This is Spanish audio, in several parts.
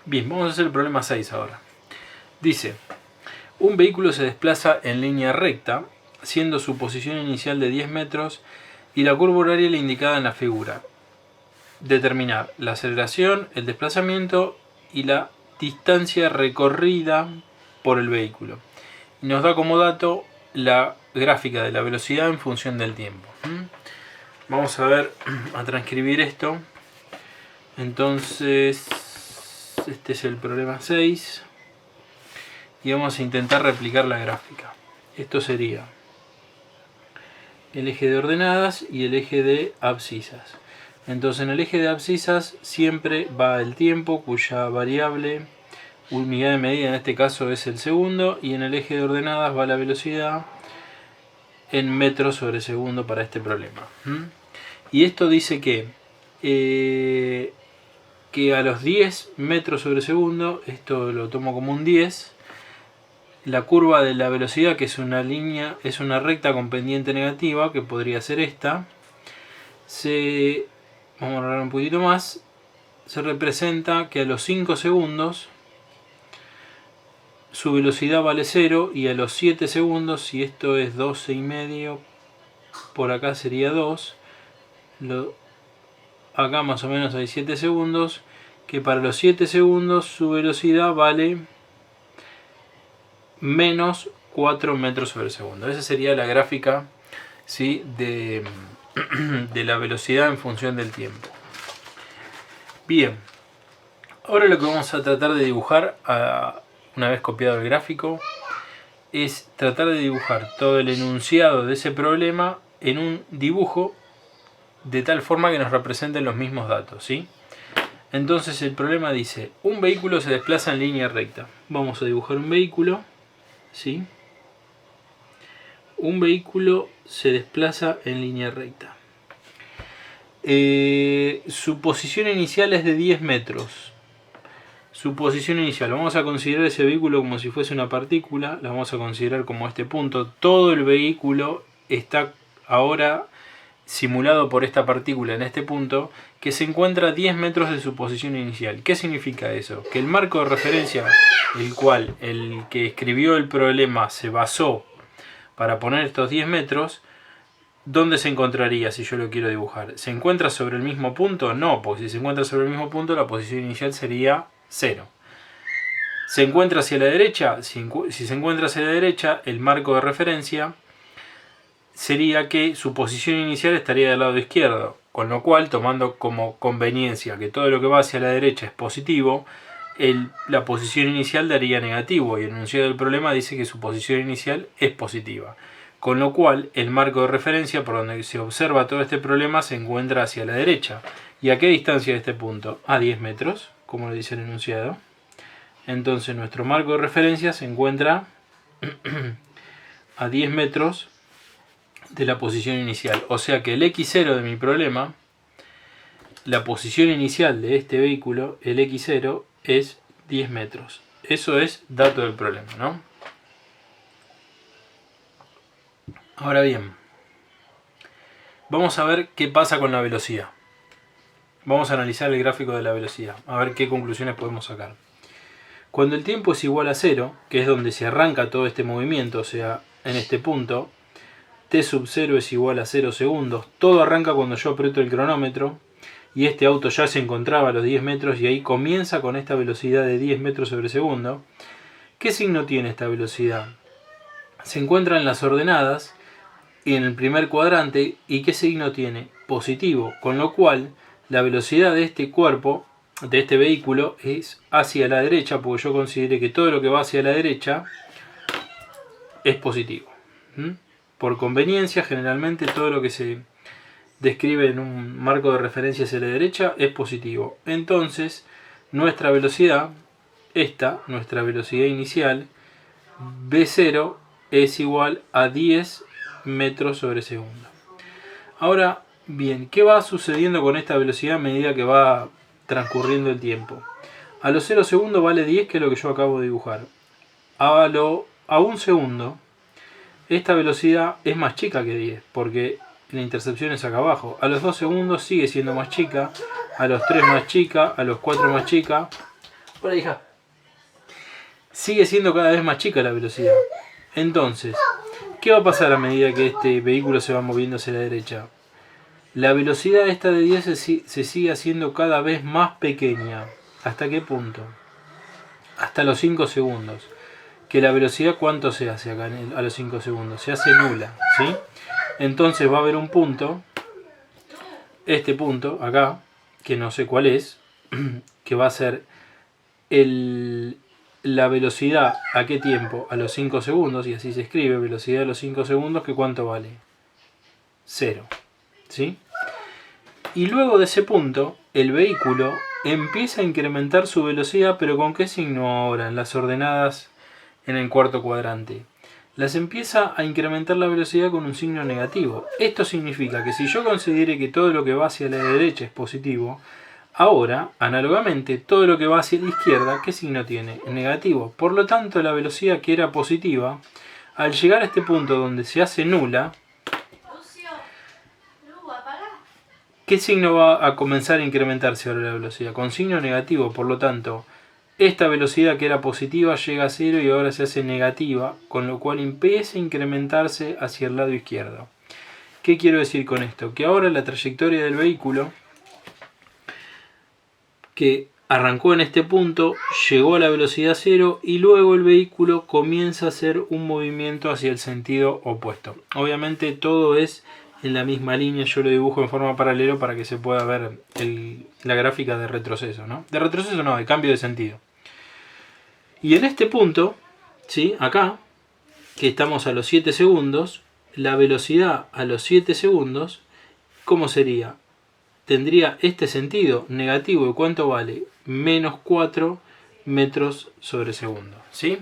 Bien, vamos a hacer el problema 6 ahora. Dice, un vehículo se desplaza en línea recta, siendo su posición inicial de 10 metros y la curva horaria la indicada en la figura. Determinar la aceleración, el desplazamiento y la distancia recorrida por el vehículo. Y nos da como dato la gráfica de la velocidad en función del tiempo. Vamos a ver, a transcribir esto. Entonces, este es el problema 6. Y vamos a intentar replicar la gráfica. Esto sería el eje de ordenadas y el eje de abscisas. Entonces en el eje de abscisas siempre va el tiempo, cuya variable, unidad de medida en este caso es el segundo, y en el eje de ordenadas va la velocidad en metros sobre segundo para este problema. Y esto dice que a los 10 metros sobre segundo, esto lo tomo como un 10, la curva de la velocidad, que es una línea, es una recta con pendiente negativa, que podría ser esta, vamos a ahorrar un poquito más, se representa que a los 5 segundos su velocidad vale 0 y a los 7 segundos, si esto es 12,5, por acá sería 2, acá más o menos hay 7 segundos, que para los 7 segundos su velocidad vale menos 4 metros sobre segundo. Esa sería la gráfica, ¿sí?, de la velocidad en función del tiempo. Bien, ahora lo que vamos a tratar de dibujar, una vez copiado el gráfico, es tratar de dibujar todo el enunciado de ese problema en un dibujo de tal forma que nos representen los mismos datos, ¿sí? Entonces el problema dice, un vehículo se desplaza en línea recta. Vamos a dibujar un vehículo, ¿sí? Un vehículo se desplaza en línea recta. Su posición inicial es de 10 metros. Su posición inicial, vamos a considerar ese vehículo como si fuese una partícula, la vamos a considerar como este punto. Todo el vehículo está ahora simulado por esta partícula en este punto, que se encuentra a 10 metros de su posición inicial. ¿Qué significa eso? Que el marco de referencia, el que escribió el problema se basó para poner estos 10 metros, ¿dónde se encontraría si yo lo quiero dibujar? ¿Se encuentra sobre el mismo punto? No, porque si se encuentra sobre el mismo punto, la posición inicial sería 0. ¿Se encuentra hacia la derecha? Si se encuentra hacia la derecha, el marco de referencia sería que su posición inicial estaría del lado izquierdo, con lo cual, tomando como conveniencia que todo lo que va hacia la derecha es positivo, la posición inicial daría negativo, y el enunciado del problema dice que su posición inicial es positiva. Con lo cual, el marco de referencia por donde se observa todo este problema se encuentra hacia la derecha. ¿Y a qué distancia de este punto? A 10 metros, como lo dice el enunciado. Entonces nuestro marco de referencia se encuentra a 10 metros de la posición inicial. O sea que el x0 de mi problema, la posición inicial de este vehículo, el x0 es 10 metros. Eso es dato del problema, ¿no? Ahora bien, vamos a ver qué pasa con la velocidad. Vamos a analizar el gráfico de la velocidad, a ver qué conclusiones podemos sacar. Cuando el tiempo es igual a 0, que es donde se arranca todo este movimiento, o sea, en este punto, t sub 0 es igual a 0 segundos. Todo arranca cuando yo aprieto el cronómetro y este auto ya se encontraba a los 10 metros y ahí comienza con esta velocidad de 10 metros sobre segundo. ¿Qué signo tiene esta velocidad? Se encuentra en las ordenadas y en el primer cuadrante. ¿Y qué signo tiene? Positivo. Con lo cual la velocidad de este cuerpo, de este vehículo, es hacia la derecha, porque yo consideré que todo lo que va hacia la derecha es positivo. Por conveniencia, generalmente todo lo que se describe en un marco de referencia hacia la derecha es positivo. Entonces, nuestra velocidad, nuestra velocidad inicial, v0, es igual a 10 metros sobre segundo. Ahora, bien, ¿qué va sucediendo con esta velocidad a medida que va transcurriendo el tiempo? A los 0 segundos vale 10, que es lo que yo acabo de dibujar. A un segundo, esta velocidad es más chica que 10, porque la intercepción es acá abajo. A los 2 segundos sigue siendo más chica, a los 3 más chica, a los 4 más chica. Por ahí, hija. Sigue siendo cada vez más chica la velocidad. Entonces, ¿qué va a pasar a medida que este vehículo se va moviendo hacia la derecha? La velocidad esta de 10 se sigue haciendo cada vez más pequeña. ¿Hasta qué punto? Hasta los 5 segundos. Que la velocidad, ¿cuánto se hace acá a los 5 segundos? Se hace nula, ¿sí? Entonces va a haber un punto, este punto acá, que no sé cuál es, que va a ser la velocidad a qué tiempo, a los 5 segundos, y así se escribe, velocidad a los 5 segundos, que ¿cuánto vale? 0, ¿sí? Y luego de ese punto, el vehículo empieza a incrementar su velocidad, pero ¿con qué signo ahora? En las ordenadas en el cuarto cuadrante. Las empieza a incrementar la velocidad con un signo negativo. Esto significa que si yo considere que todo lo que va hacia la derecha es positivo, ahora, análogamente, todo lo que va hacia la izquierda, ¿qué signo tiene? Negativo. Por lo tanto, la velocidad que era positiva, al llegar a este punto donde se hace nula, ¿qué signo va a comenzar a incrementarse ahora la velocidad? Con signo negativo. Por lo tanto, esta velocidad que era positiva llega a 0 y ahora se hace negativa, con lo cual empieza a incrementarse hacia el lado izquierdo. ¿Qué quiero decir con esto? Que ahora la trayectoria del vehículo, que arrancó en este punto, llegó a la velocidad 0 y luego el vehículo comienza a hacer un movimiento hacia el sentido opuesto. Obviamente todo es en la misma línea, yo lo dibujo en forma paralela para que se pueda ver la gráfica de retroceso, ¿no? De retroceso no, de cambio de sentido. Y en este punto, ¿sí? Acá, que estamos a los 7 segundos, la velocidad a los 7 segundos, ¿cómo sería? Tendría este sentido negativo, ¿y cuánto vale? Menos 4 metros sobre segundo, ¿sí?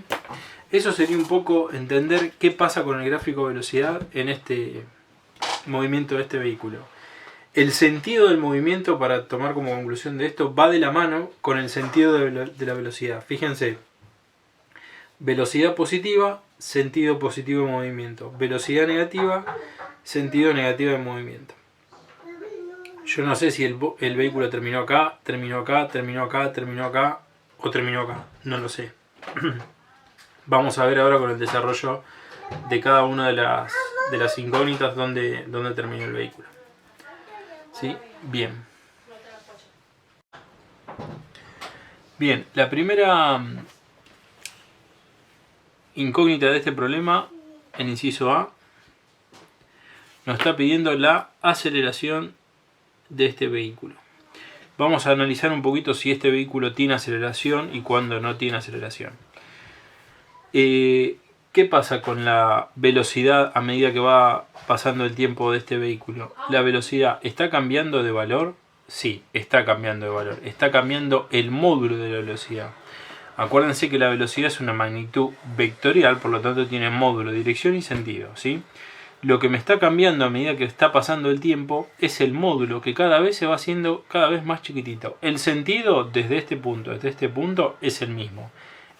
Eso sería un poco entender qué pasa con el gráfico de velocidad en este movimiento de este vehículo. El sentido del movimiento, para tomar como conclusión de esto, va de la mano con el sentido de la velocidad. Fíjense, velocidad positiva, sentido positivo de movimiento. Velocidad negativa, sentido negativo de movimiento. Yo no sé si el vehículo terminó acá, terminó acá, terminó acá, terminó acá o terminó acá. No lo sé. Vamos a ver ahora con el desarrollo de cada una de las incógnitas donde terminó el vehículo. ¿Sí? Bien. Bien, la primera incógnita de este problema, en inciso A, nos está pidiendo la aceleración de este vehículo. Vamos a analizar un poquito si este vehículo tiene aceleración y cuándo no tiene aceleración. ¿Qué pasa con la velocidad a medida que va pasando el tiempo de este vehículo? ¿La velocidad está cambiando de valor? Sí, está cambiando de valor. Está cambiando el módulo de la velocidad. Acuérdense que la velocidad es una magnitud vectorial, por lo tanto tiene módulo, dirección y sentido, ¿sí? Lo que me está cambiando a medida que está pasando el tiempo es el módulo, que cada vez se va haciendo cada vez más chiquitito. El sentido desde este punto es el mismo.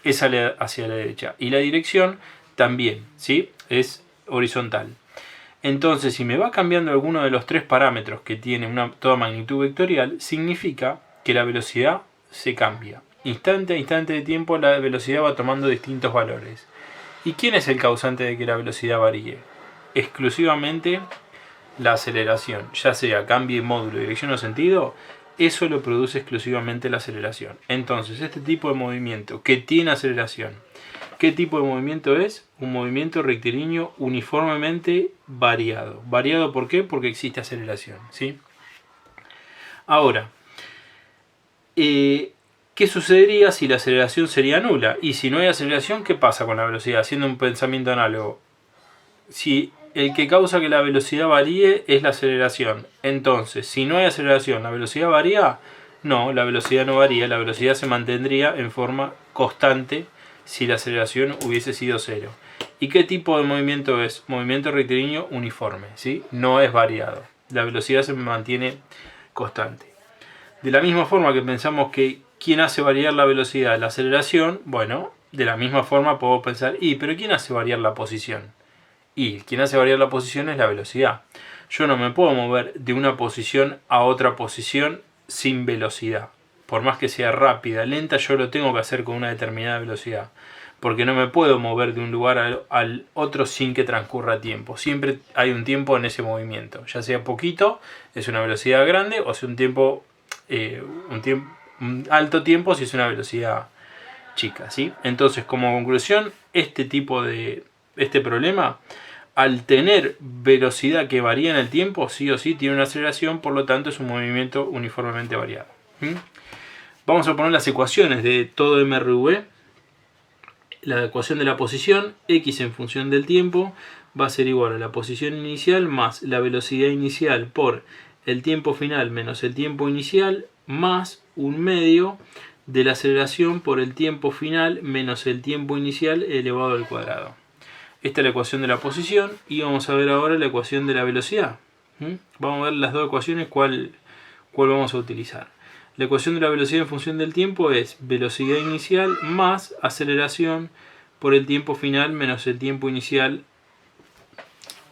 Es hacia la derecha. Y la dirección también, ¿sí? Es horizontal. Entonces, si me va cambiando alguno de los tres parámetros que tiene toda magnitud vectorial, significa que la velocidad se cambia. Instante a instante de tiempo la velocidad va tomando distintos valores. ¿Y quién es el causante de que la velocidad varíe? Exclusivamente la aceleración. Ya sea cambie módulo, dirección o sentido, eso lo produce exclusivamente la aceleración. Entonces, este tipo de movimiento que tiene aceleración, ¿qué tipo de movimiento es? Un movimiento rectilíneo uniformemente variado. ¿Variado por qué? Porque existe aceleración, ¿sí? Ahora, ¿qué sucedería si la aceleración sería nula? Y si no hay aceleración, ¿qué pasa con la velocidad? Haciendo un pensamiento análogo. Si el que causa que la velocidad varíe es la aceleración, entonces, si no hay aceleración, ¿la velocidad varía? No, la velocidad no varía, la velocidad se mantendría en forma constante si la aceleración hubiese sido cero. ¿Y qué tipo de movimiento es? Movimiento rectilíneo uniforme, ¿sí? No es variado. La velocidad se mantiene constante. De la misma forma que pensamos que ¿quién hace variar la velocidad? La aceleración. Bueno, de la misma forma puedo pensar, ¿pero quién hace variar la posición? Y quien hace variar la posición es la velocidad. Yo no me puedo mover de una posición a otra posición sin velocidad. por más que sea rápida, lenta, yo lo tengo que hacer con una determinada velocidad. Porque no me puedo mover de un lugar al otro sin que transcurra tiempo. Siempre hay un tiempo en ese movimiento. Ya sea poquito, es una velocidad grande, o sea un alto tiempo si es una velocidad chica, ¿sí? Entonces, como conclusión, este problema, al tener velocidad que varía en el tiempo, sí o sí tiene una aceleración, por lo tanto es un movimiento uniformemente variado. Vamos a poner las ecuaciones de todo MRV. La ecuación de la posición, x en función del tiempo, va a ser igual a la posición inicial más la velocidad inicial por el tiempo final menos el tiempo inicial más un medio de la aceleración por el tiempo final menos el tiempo inicial elevado al cuadrado. Esta es la ecuación de la posición y vamos a ver ahora la ecuación de la velocidad. Vamos a ver las dos ecuaciones cuál vamos a utilizar. La ecuación de la velocidad en función del tiempo es velocidad inicial más aceleración por el tiempo final menos el tiempo inicial.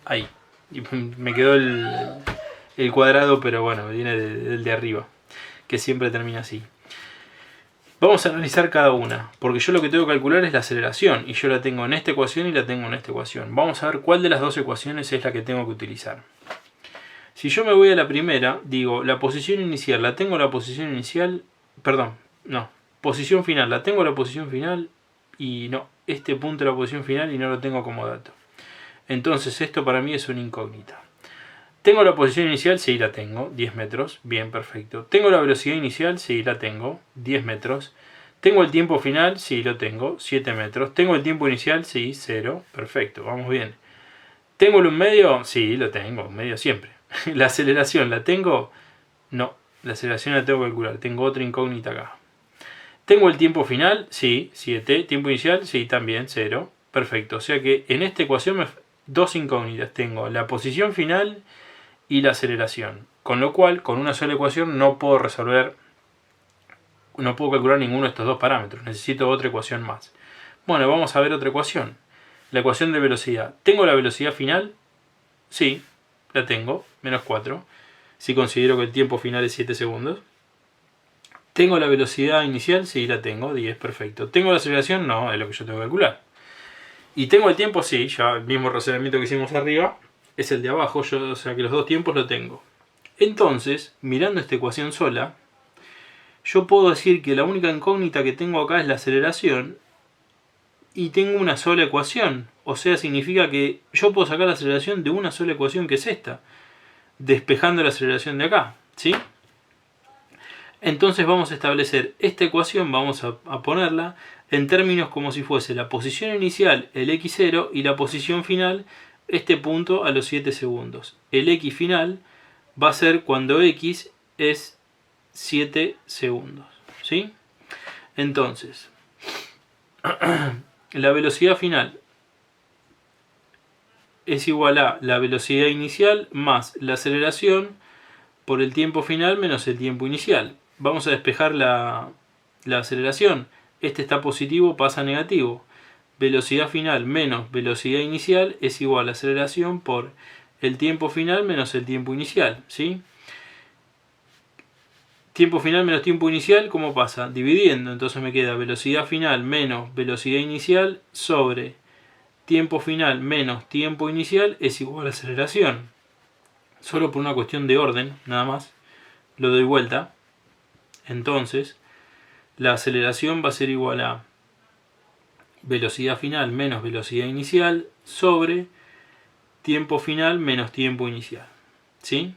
Ahí. Y me quedó el cuadrado, pero bueno, viene del de arriba, que siempre termina así. Vamos a analizar cada una, porque yo lo que tengo que calcular es la aceleración, y yo la tengo en esta ecuación y la tengo en esta ecuación. Vamos a ver cuál de las dos ecuaciones es la que tengo que utilizar. Si yo me voy a la primera, digo, la posición inicial, la tengo la posición inicial, posición final, la tengo la posición final y no, este punto de la posición final y no lo tengo como dato. Entonces esto para mí es una incógnita. ¿Tengo la posición inicial? Sí, la tengo, 10 metros, bien, perfecto. ¿Tengo la velocidad inicial? Sí, la tengo, 10 metros. ¿Tengo el tiempo final? Sí, lo tengo, 7 metros. ¿Tengo el tiempo inicial? Sí, 0, perfecto, vamos bien. ¿Tengo un medio? Sí, lo tengo, un medio siempre. ¿La aceleración la tengo? No, la aceleración la tengo que calcular. Tengo otra incógnita acá. ¿Tengo el tiempo final? Sí, 7. ¿Tiempo inicial? Sí, también 0. Perfecto. O sea que en esta ecuación dos incógnitas. Tengo la posición final y la aceleración. Con lo cual, con una sola ecuación no puedo calcular ninguno de estos dos parámetros. Necesito otra ecuación más. Bueno, vamos a ver otra ecuación. La ecuación de velocidad. ¿Tengo la velocidad final? Sí, la tengo, menos 4, si considero que el tiempo final es 7 segundos. ¿Tengo la velocidad inicial? Sí, la tengo, 10, perfecto. ¿Tengo la aceleración? No, es lo que yo tengo que calcular. ¿Y tengo el tiempo? Sí, ya el mismo razonamiento que hicimos arriba es el de abajo, o sea que los dos tiempos lo tengo. Entonces, mirando esta ecuación sola, yo puedo decir que la única incógnita que tengo acá es la aceleración y tengo una sola ecuación. O sea, significa que yo puedo sacar la aceleración de una sola ecuación que es esta, despejando la aceleración de acá, ¿sí? Entonces vamos a establecer esta ecuación, vamos a ponerla en términos como si fuese la posición inicial, el x0, y la posición final, este punto a los 7 segundos. El x final va a ser cuando x es 7 segundos, ¿sí? Entonces, la velocidad final es igual a la velocidad inicial más la aceleración por el tiempo final menos el tiempo inicial. Vamos a despejar la aceleración. Este está positivo, pasa a negativo. Velocidad final menos velocidad inicial es igual a aceleración por el tiempo final menos el tiempo inicial, ¿sí? Tiempo final menos tiempo inicial, ¿cómo pasa? Dividiendo, entonces me queda velocidad final menos velocidad inicial sobre tiempo final menos tiempo inicial es igual a aceleración. Solo por una cuestión de orden, nada más, lo doy vuelta. Entonces, la aceleración va a ser igual a velocidad final menos velocidad inicial sobre tiempo final menos tiempo inicial, ¿sí?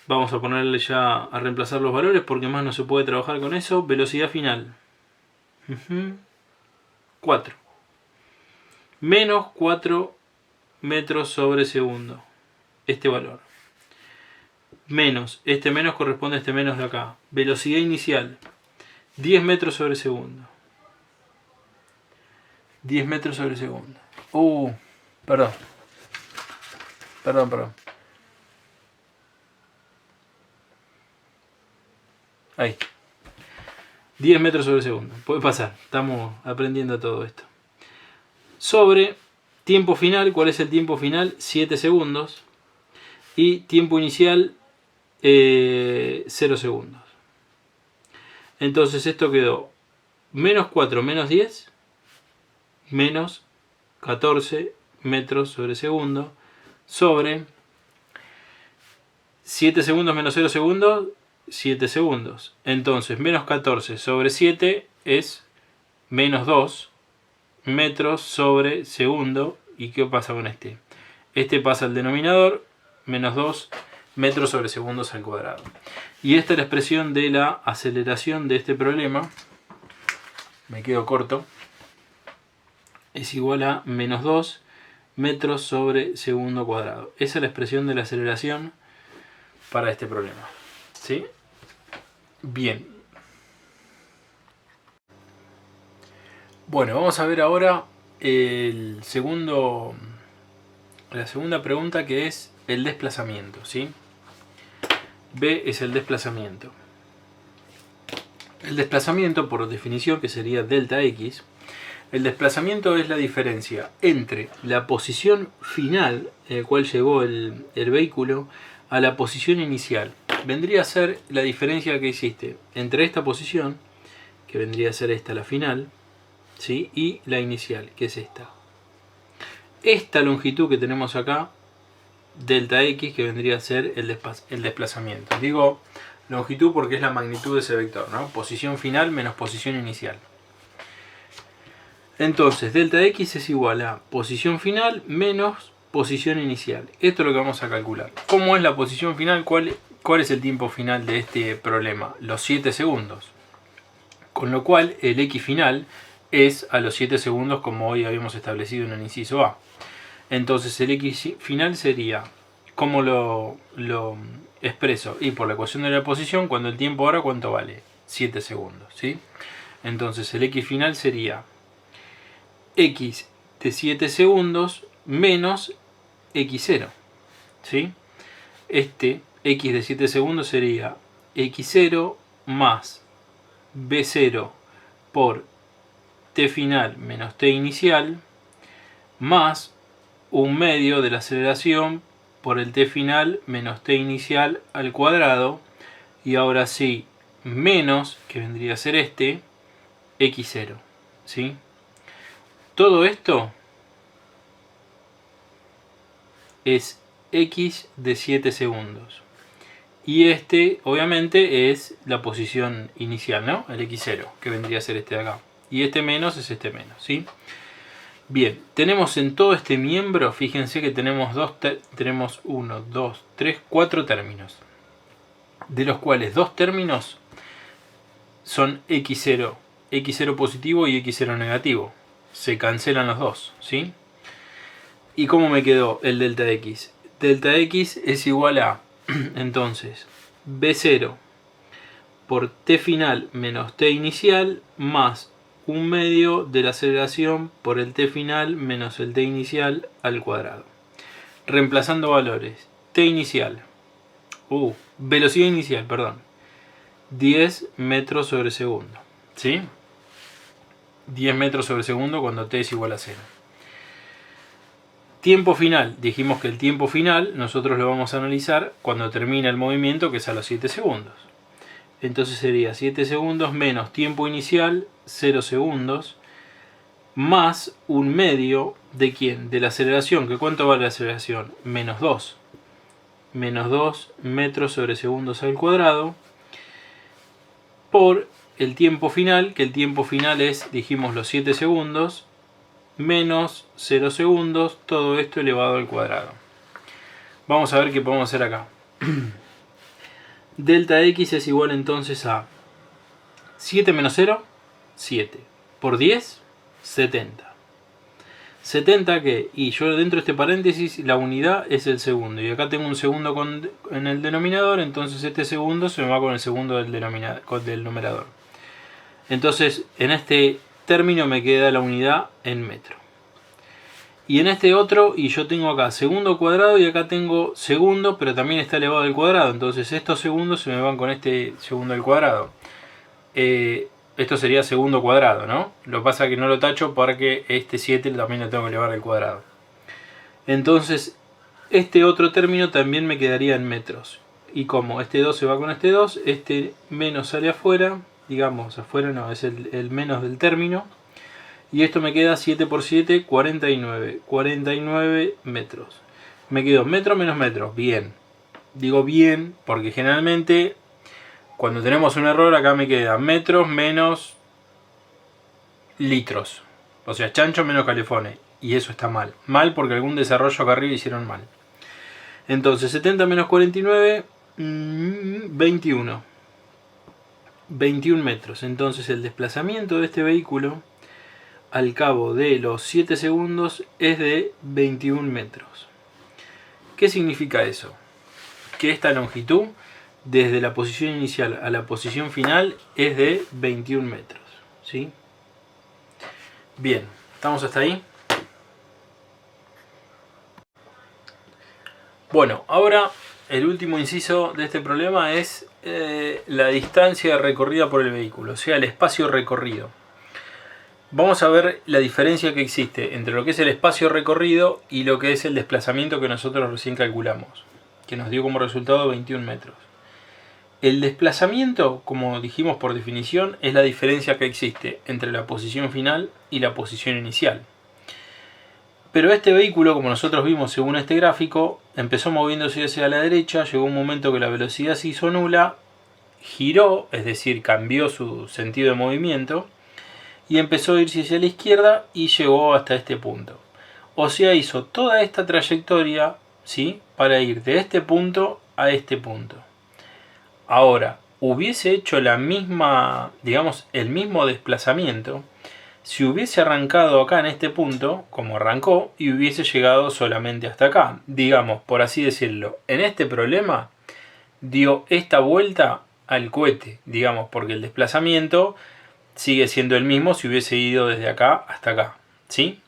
Vamos a ponerle ya a reemplazar los valores porque más no se puede trabajar con eso. Velocidad final 4 menos 4 metros sobre segundo, este valor, menos, este menos corresponde a este menos de acá. Velocidad inicial 10 metros sobre segundo, 10 metros sobre segundo. Perdón. Ahí. 10 metros sobre segundo. Puede pasar. Estamos aprendiendo todo esto. Sobre tiempo final. ¿Cuál es el tiempo final? 7 segundos. Y tiempo inicial 0 segundos. Entonces esto quedó menos 4 menos 10 menos 14 metros sobre segundo sobre 7 segundos menos 0 segundos, 7 segundos. Entonces menos 14 sobre 7 es menos 2 metros sobre segundo. ¿Y qué pasa con este? Este pasa al denominador, menos 2 metros sobre segundos al cuadrado. Y esta es la expresión de la aceleración de este problema. Me quedo corto. Es igual a menos 2 metros sobre segundo cuadrado. Esa es la expresión de la aceleración para este problema. ¿Sí? Bien. Bueno, vamos a ver ahora la segunda pregunta, que es el desplazamiento. ¿Sí? B es el desplazamiento. El desplazamiento, por definición, que sería delta x, el desplazamiento es la diferencia entre la posición final en la cual llegó el vehículo a la posición inicial. Vendría a ser la diferencia que hiciste entre esta posición, que vendría a ser esta, la final, ¿sí? Y la inicial, que es esta. Esta longitud que tenemos acá, delta x, que vendría a ser el desplazamiento. Digo longitud porque es la magnitud de ese vector, ¿no? Posición final menos posición inicial. Entonces, delta x es igual a posición final menos posición inicial. Esto es lo que vamos a calcular. ¿Cómo es la posición final? ¿Cuál es el tiempo final de este problema? Los 7 segundos. Con lo cual, el x final es a los 7 segundos, como hoy habíamos establecido en el inciso A. Entonces, el x final sería, ¿cómo lo expreso? Y por la ecuación de la posición, cuando el tiempo ahora, ¿cuánto vale? 7 segundos, ¿sí? Entonces, el x final sería x de 7 segundos menos x0, ¿sí? Este x de 7 segundos sería x0 más b0 por t final menos t inicial más 1/2 de la aceleración por el t final menos t inicial al cuadrado, y ahora sí menos, que vendría a ser este, x0, ¿sí? Todo esto es x de 7 segundos. Y este, obviamente, es la posición inicial, ¿no? El x0, que vendría a ser este de acá. Y este menos es este menos, ¿sí? Bien, tenemos en todo este miembro, fíjense que tenemos 1, 2, 3, 4 términos. De los cuales 2 términos son x0 positivo y x0 negativo. Se cancelan los dos, ¿sí? ¿Y cómo me quedó el delta x? Delta x es igual a, entonces, b0 por t final menos t inicial más 1/2 de la aceleración por el t final menos el t inicial al cuadrado. Reemplazando valores. T inicial. Velocidad inicial, perdón. 10 metros sobre segundo, ¿sí? 10 metros sobre segundo cuando t es igual a 0. Tiempo final. Dijimos que el tiempo final nosotros lo vamos a analizar cuando termina el movimiento, que es a los 7 segundos. Entonces sería 7 segundos menos tiempo inicial, 0 segundos, más 1/2 de ¿quién? De la aceleración. ¿Que cuánto vale la aceleración? Menos 2. Menos 2 metros sobre segundos al cuadrado por el tiempo final, que el tiempo final es, dijimos, los 7 segundos, menos 0 segundos, todo esto elevado al cuadrado. Vamos a ver qué podemos hacer acá. Delta x es igual entonces a 7 menos 0, 7. Por 10, 70. 70 que, y yo dentro de este paréntesis, la unidad es el segundo. Y acá tengo un segundo en el denominador, entonces este segundo se me va con el segundo del numerador. Entonces, en este término me queda la unidad en metro. Y en este otro, y yo tengo acá segundo cuadrado y acá tengo segundo, pero también está elevado al cuadrado. Entonces estos segundos se me van con este segundo al cuadrado. Esto sería segundo cuadrado, ¿no? Lo que pasa es que no lo tacho porque este 7 también lo tengo que elevar al cuadrado. Entonces, este otro término también me quedaría en metros. Y como este 2 se va con este 2, este menos sale afuera digamos, afuera no, es el menos del término. Y esto me queda 7 por 7, 49. 49 metros. Me quedo metro menos metro. Bien. Digo bien porque generalmente cuando tenemos un error acá me queda metros menos litros. O sea, chancho menos calefones. Y eso está mal. Mal porque algún desarrollo acá arriba hicieron mal. Entonces 70 menos 49, 21. 21 metros. Entonces el desplazamiento de este vehículo al cabo de los 7 segundos es de 21 metros. ¿Qué significa eso? Que esta longitud desde la posición inicial a la posición final es de 21 metros. ¿Sí? Bien, ¿estamos hasta ahí? Bueno, ahora el último inciso de este problema es la distancia recorrida por el vehículo, o sea, el espacio recorrido. Vamos a ver la diferencia que existe entre lo que es el espacio recorrido y lo que es el desplazamiento que nosotros recién calculamos, que nos dio como resultado 21 metros. El desplazamiento, como dijimos por definición, es la diferencia que existe entre la posición final y la posición inicial. Pero este vehículo, como nosotros vimos según este gráfico, empezó moviéndose hacia la derecha, llegó un momento que la velocidad se hizo nula, giró, es decir, cambió su sentido de movimiento, y empezó a irse hacia la izquierda y llegó hasta este punto. O sea, hizo toda esta trayectoria, ¿sí?, para ir de este punto a este punto. Ahora, hubiese hecho la misma, digamos, el mismo desplazamiento si hubiese arrancado acá en este punto, como arrancó, y hubiese llegado solamente hasta acá. Digamos, por así decirlo, en este problema dio esta vuelta al cohete, digamos, porque el desplazamiento sigue siendo el mismo si hubiese ido desde acá hasta acá, ¿sí?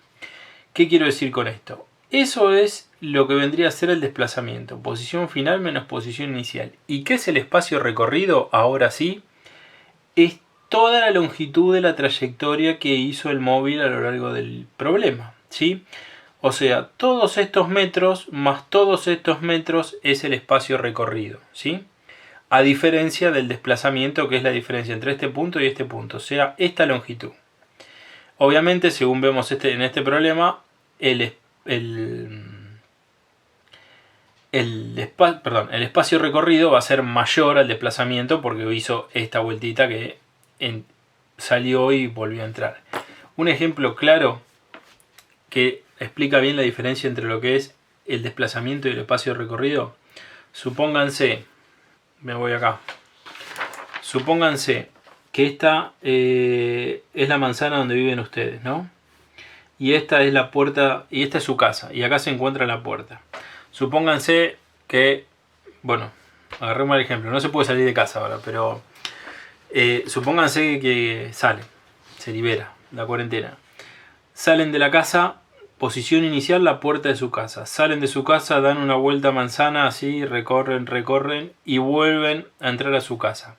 ¿Qué quiero decir con esto? Eso es lo que vendría a ser el desplazamiento, posición final menos posición inicial. ¿Y qué es el espacio recorrido? Ahora sí, es toda la longitud de la trayectoria que hizo el móvil a lo largo del problema, ¿sí? O sea, todos estos metros más todos estos metros es el espacio recorrido, ¿sí? A diferencia del desplazamiento, que es la diferencia entre este punto y este punto, o sea, esta longitud. Obviamente, según vemos en este problema, el espacio recorrido va a ser mayor al desplazamiento porque hizo esta vueltita que salió y volvió a entrar. Un ejemplo claro que explica bien la diferencia entre lo que es el desplazamiento y el espacio recorrido. Supónganse, me voy acá. Supónganse que esta es la manzana donde viven ustedes, ¿no? Y esta es la puerta, y esta es su casa, y acá se encuentra la puerta. Supónganse que, bueno, agarremos el ejemplo, no se puede salir de casa ahora, pero supónganse que sale, se libera la cuarentena. Salen de la casa, posición inicial, la puerta de su casa. Salen de su casa, dan una vuelta a manzana, así, recorren y vuelven a entrar a su casa.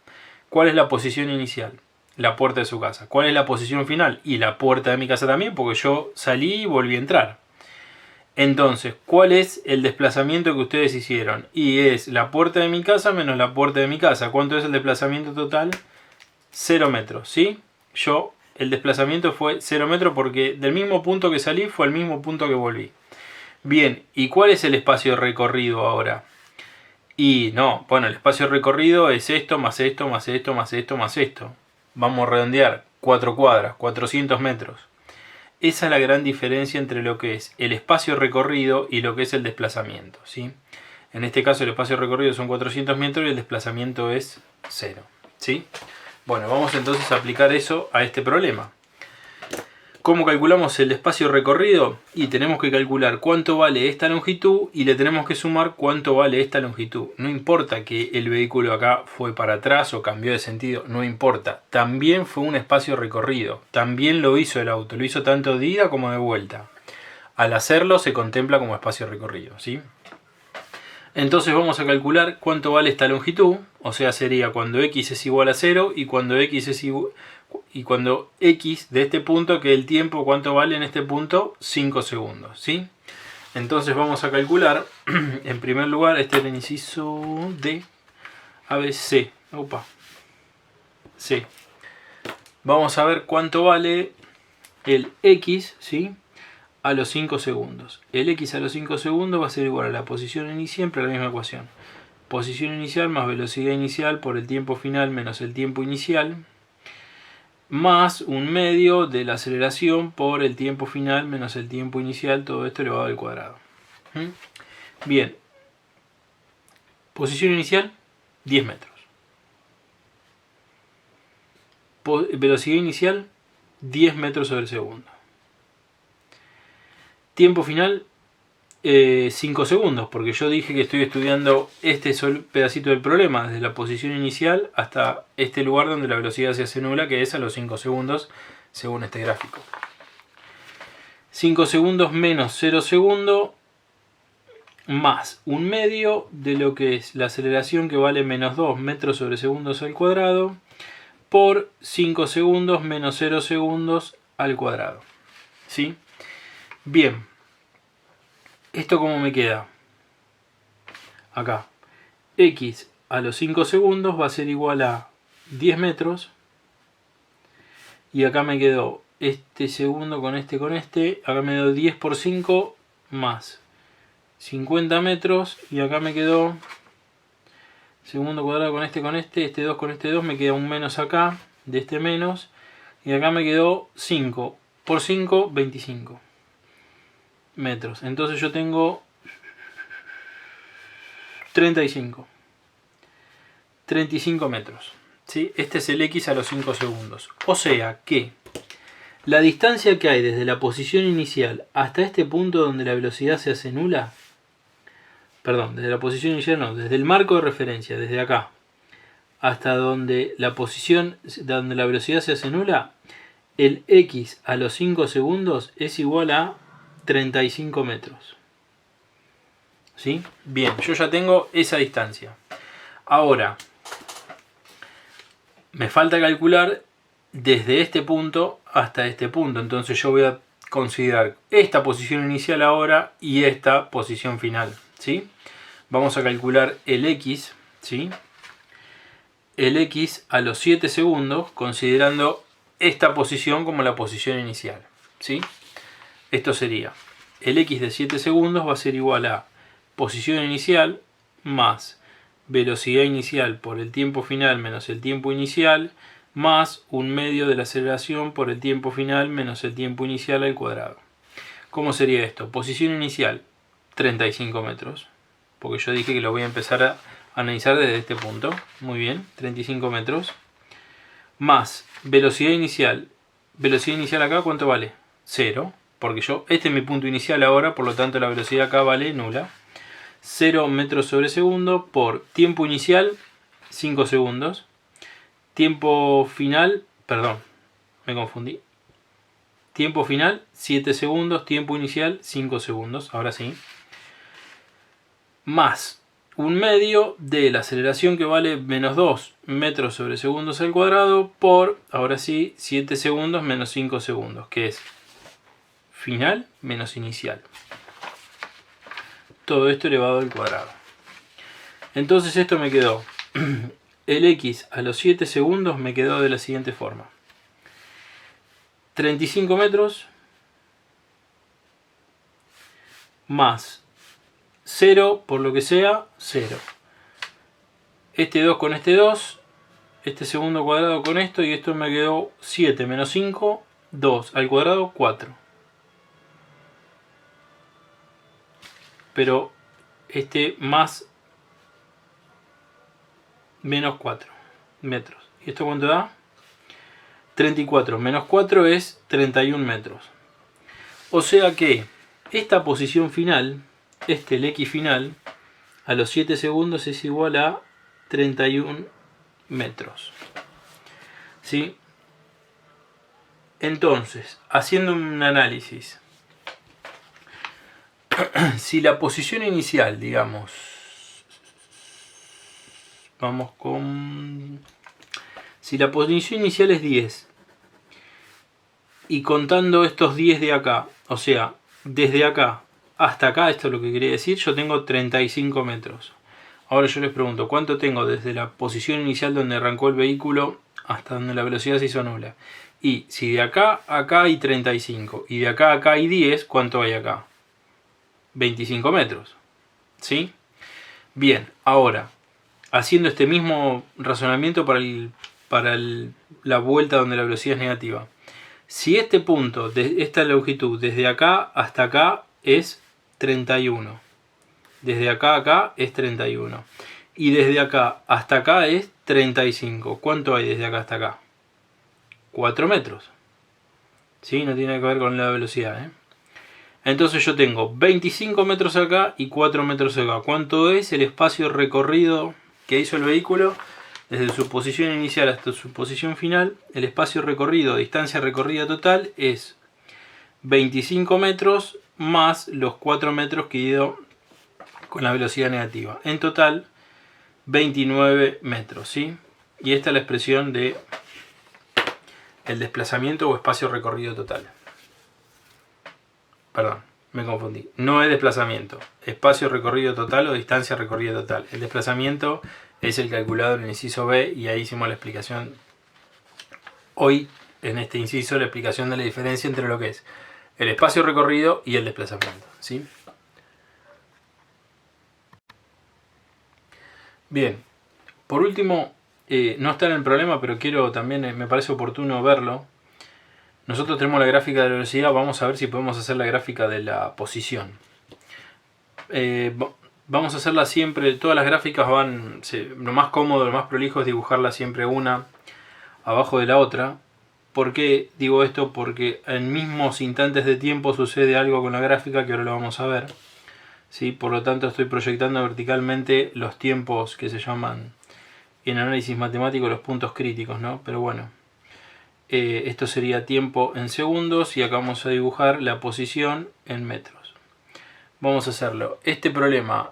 ¿Cuál es la posición inicial? La puerta de su casa. ¿Cuál es la posición final? Y la puerta de mi casa también, porque yo salí y volví a entrar. Entonces, ¿cuál es el desplazamiento que ustedes hicieron? Y es la puerta de mi casa menos la puerta de mi casa. ¿Cuánto es el desplazamiento total? 0 metros, ¿sí? El desplazamiento fue 0 metros porque del mismo punto que salí fue al mismo punto que volví. Bien, ¿y cuál es el espacio recorrido ahora? Y no, bueno, el espacio recorrido es esto, más esto, más esto, más esto, más esto. Vamos a redondear, 4 cuadras, 400 metros. Esa es la gran diferencia entre lo que es el espacio recorrido y lo que es el desplazamiento, ¿sí? En este caso el espacio recorrido son 400 metros y el desplazamiento es 0, ¿sí? Bueno, vamos entonces a aplicar eso a este problema. ¿Cómo calculamos el espacio recorrido? Y tenemos que calcular cuánto vale esta longitud y le tenemos que sumar cuánto vale esta longitud. No importa que el vehículo acá fue para atrás o cambió de sentido, no importa. También fue un espacio recorrido. También lo hizo el auto, lo hizo tanto de ida como de vuelta. Al hacerlo se contempla como espacio recorrido, ¿sí? Entonces vamos a calcular cuánto vale esta longitud, o sea, sería cuando x es igual a 0 y cuando x es igual... Y cuando x de este punto, que el tiempo, ¿cuánto vale en este punto? 5 segundos, ¿sí? Entonces vamos a calcular, en primer lugar, este es el inciso D, ABC, C. vamos a ver cuánto vale el X, ¿sí?, a los 5 segundos. El X a los 5 segundos va a ser igual a la posición inicial, siempre la misma ecuación. Posición inicial más velocidad inicial por el tiempo final menos el tiempo inicial, más un medio de la aceleración por el tiempo final menos el tiempo inicial, todo esto elevado al cuadrado. Bien, posición inicial, 10 metros. Velocidad inicial, 10 metros sobre segundo. Tiempo final, 5 segundos, porque yo dije que estoy estudiando este pedacito del problema, desde la posición inicial hasta este lugar donde la velocidad se hace nula, que es a los 5 segundos, según este gráfico. 5 segundos menos 0 segundos, más un medio de lo que es la aceleración, que vale menos 2 metros sobre segundos al cuadrado, por 5 segundos menos 0 segundos al cuadrado. ¿Sí? Bien. ¿Esto cómo me queda? Acá. X a los 5 segundos va a ser igual a 10 metros. Y acá me quedó este segundo con este. Acá me quedó 10 por 5 más 50 metros. Y acá me quedó segundo cuadrado con este 2 con este 2. Me queda un menos acá, de este menos. Y acá me quedó 5 por 5, 25 metros. Entonces yo tengo 35 metros. ¿Sí? Este es el X a los 5 segundos. O sea que la distancia que hay desde la posición inicial hasta este punto donde la velocidad se hace nula, perdón, desde la posición inicial no, desde el marco de referencia, desde acá hasta donde la velocidad se hace nula, el X a los 5 segundos es igual a 35 metros. ¿Sí? Bien, yo ya tengo esa distancia. Ahora, me falta calcular desde este punto hasta este punto. Entonces yo voy a considerar esta posición inicial ahora y esta posición final. ¿Sí? Vamos a calcular el X, ¿sí?, el X a los 7 segundos, considerando esta posición como la posición inicial. ¿Sí? Esto sería, el X de 7 segundos va a ser igual a posición inicial más velocidad inicial por el tiempo final menos el tiempo inicial, más un medio de la aceleración por el tiempo final menos el tiempo inicial al cuadrado. ¿Cómo sería esto? Posición inicial, 35 metros, porque yo dije que lo voy a empezar a analizar desde este punto. Muy bien, 35 metros. Más velocidad inicial. Velocidad inicial acá, ¿cuánto vale? 0, porque este es mi punto inicial ahora, por lo tanto la velocidad acá vale nula. 0 metros sobre segundo por tiempo inicial, 5 segundos. Tiempo final, perdón, me confundí. Tiempo final, 7 segundos. Tiempo inicial, 5 segundos. Ahora sí. Más un medio de la aceleración, que vale menos 2 metros sobre segundos al cuadrado, por, ahora sí, 7 segundos menos 5 segundos, que es final menos inicial. Todo esto elevado al cuadrado. Entonces esto me quedó, el X a los 7 segundos me quedó de la siguiente forma. 35 metros más 0, por lo que sea, 0. Este 2 con este 2, este segundo cuadrado con esto, y esto me quedó 7 menos 5, 2 al cuadrado, 4. Pero este más menos 4 metros. ¿Y esto cuánto da? 34 menos 4 es 31 metros. O sea que esta posición final, el X final, a los 7 segundos es igual a 31 metros. ¿Sí? Entonces, haciendo un análisis, si la posición inicial, digamos, vamos con... Si la posición inicial es 10, y contando estos 10 de acá, o sea, desde acá hasta acá, esto es lo que quería decir, yo tengo 35 metros. Ahora yo les pregunto, ¿cuánto tengo desde la posición inicial donde arrancó el vehículo hasta donde la velocidad se hizo nula. Y si de acá a acá hay 35 y de acá a acá hay 10, ¿cuánto hay acá? 25 metros. ¿Sí? Bien, ahora, haciendo este mismo razonamiento para la vuelta donde la velocidad es negativa. Si este punto, de esta longitud, desde acá hasta acá es 31. Desde acá a acá es 31. Y desde acá hasta acá es 35. ¿Cuánto hay desde acá hasta acá? 4 metros. ¿Sí? No tiene que ver con la velocidad, ¿eh? Entonces yo tengo 25 metros acá y 4 metros acá. ¿Cuánto es el espacio recorrido que hizo el vehículo? Desde su posición inicial hasta su posición final, el espacio recorrido, distancia recorrida total, es 25 metros más los 4 metros que he ido con la velocidad negativa. En total, 29 metros, ¿sí? Y esta es la expresión de el desplazamiento o espacio recorrido total. Perdón, me confundí. No es desplazamiento. Espacio recorrido total o distancia recorrida total. El desplazamiento es el calculado en el inciso B y ahí hicimos la explicación. Hoy, en este inciso, la explicación de la diferencia entre lo que es el espacio recorrido y el desplazamiento, ¿sí? Bien, por último, no está en el problema, pero quiero también, me parece oportuno verlo. Nosotros tenemos la gráfica de la velocidad, vamos a ver si podemos hacer la gráfica de la posición. Vamos a hacerla siempre, todas las gráficas van, lo más cómodo, lo más prolijo es dibujarla siempre una abajo de la otra. ¿Por qué digo esto? Porque en mismos instantes de tiempo sucede algo con la gráfica que ahora lo vamos a ver. ¿Sí? Por lo tanto estoy proyectando verticalmente los tiempos que se llaman en análisis matemático los puntos críticos, ¿no? Pero bueno, esto sería tiempo en segundos y acá vamos a dibujar la posición en metros. Vamos a hacerlo. Este problema,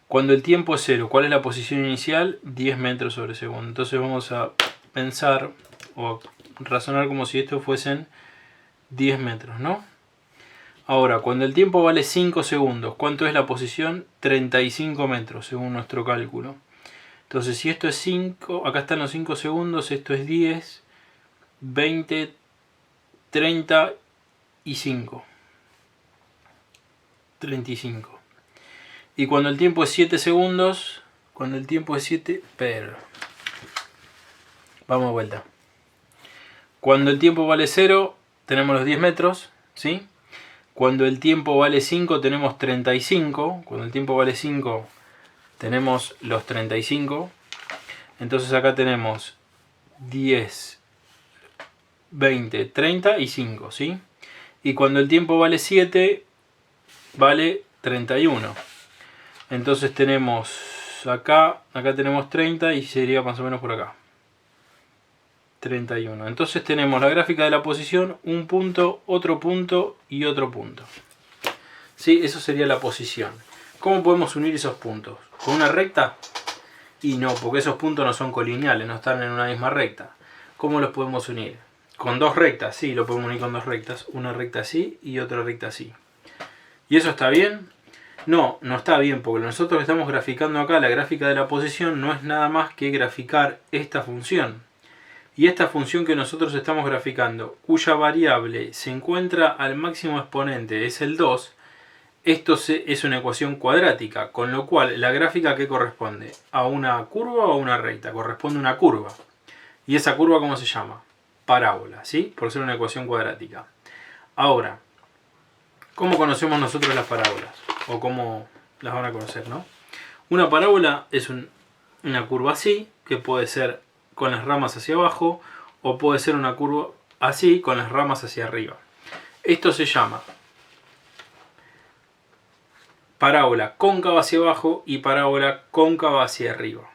cuando el tiempo es 0, ¿cuál es la posición inicial? 10 metros sobre segundo. Entonces vamos a pensar o razonar como si esto fuesen 10 metros, ¿no? Ahora, cuando el tiempo vale 5 segundos, ¿cuánto es la posición? 35 metros, según nuestro cálculo. Entonces, si esto es 5, acá están los 5 segundos, esto es 10, 20, 30 y 5. 35. Y cuando el tiempo es 7 segundos, cuando el tiempo es 7, vamos de vuelta. Cuando el tiempo vale 0, tenemos los 10 metros, ¿sí? Cuando el tiempo vale 5, tenemos 35. Cuando el tiempo vale 5, tenemos los 35. Entonces acá tenemos 10, 20, 30 y 5, ¿sí? Y cuando el tiempo vale 7, vale 31. Entonces tenemos acá tenemos 30 y sería más o menos por acá. 31. Entonces tenemos la gráfica de la posición, un punto y otro punto. ¿Sí? Eso sería la posición. ¿Cómo podemos unir esos puntos? ¿Con una recta? Y no, porque esos puntos no son colineales, no están en una misma recta. ¿Cómo los podemos unir? ¿Con dos rectas? Sí, lo podemos unir con dos rectas. Una recta así y otra recta así. ¿Y eso está bien? No, no está bien, porque nosotros estamos graficando acá, la gráfica de la posición no es nada más que graficar esta función. Y esta función que nosotros estamos graficando, cuya variable se encuentra al máximo exponente, es el 2, esto es una ecuación cuadrática, con lo cual la gráfica ¿qué corresponde? ¿A una curva o a una recta? Corresponde a una curva. ¿Y esa curva cómo se llama? Parábola, ¿sí? Por ser una ecuación cuadrática. Ahora, ¿cómo conocemos nosotros las parábolas? O cómo las van a conocer, ¿no? Una parábola es una curva así, que puede ser con las ramas hacia abajo, o puede ser una curva así, con las ramas hacia arriba. Esto se llama parábola cóncava hacia abajo y parábola cóncava hacia arriba.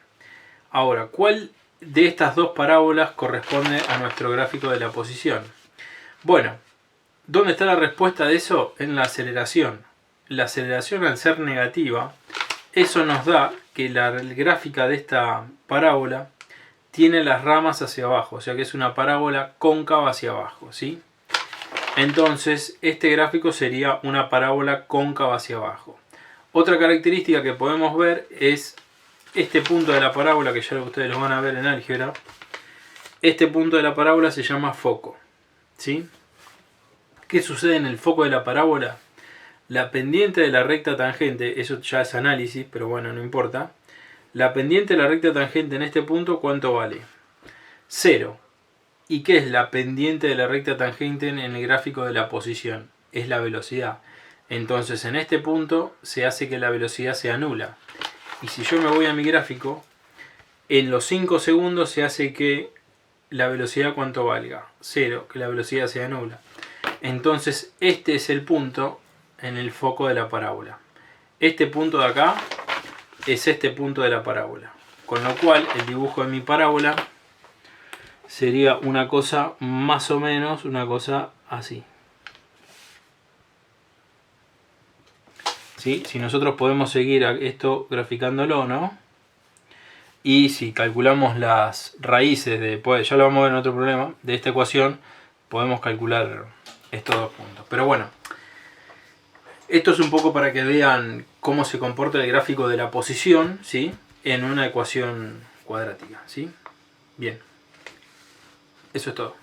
Ahora, ¿cuál de estas dos parábolas corresponde a nuestro gráfico de la posición? Bueno, ¿dónde está la respuesta de eso? En la aceleración. La aceleración, al ser negativa, eso nos da que la gráfica de esta parábola tiene las ramas hacia abajo, o sea que es una parábola cóncava hacia abajo, ¿sí? Entonces, este gráfico sería una parábola cóncava hacia abajo. Otra característica que podemos ver es este punto de la parábola, que ya ustedes lo van a ver en álgebra, este punto de la parábola se llama foco, ¿sí? ¿Qué sucede en el foco de la parábola? La pendiente de la recta tangente, eso ya es análisis, pero bueno, no importa. La pendiente de la recta tangente en este punto, ¿cuánto vale? 0. ¿Y qué es la pendiente de la recta tangente en el gráfico de la posición? Es la velocidad. Entonces en este punto se hace que la velocidad sea nula. Y si yo me voy a mi gráfico, en los 5 segundos se hace que la velocidad ¿cuánto valga? 0, que la velocidad sea nula. Entonces este es el punto en el foco de la parábola. Este punto de acá es este punto de la parábola. Con lo cual el dibujo de mi parábola sería una cosa más o menos, una cosa así. ¿Sí? Si nosotros podemos seguir esto graficándolo, ¿no? Y si calculamos las raíces de, pues ya lo vamos a ver en otro problema, de esta ecuación, podemos calcular estos dos puntos. Pero bueno, esto es un poco para que vean cómo se comporta el gráfico de la posición, ¿sí? En una ecuación cuadrática, ¿sí? Bien, eso es todo.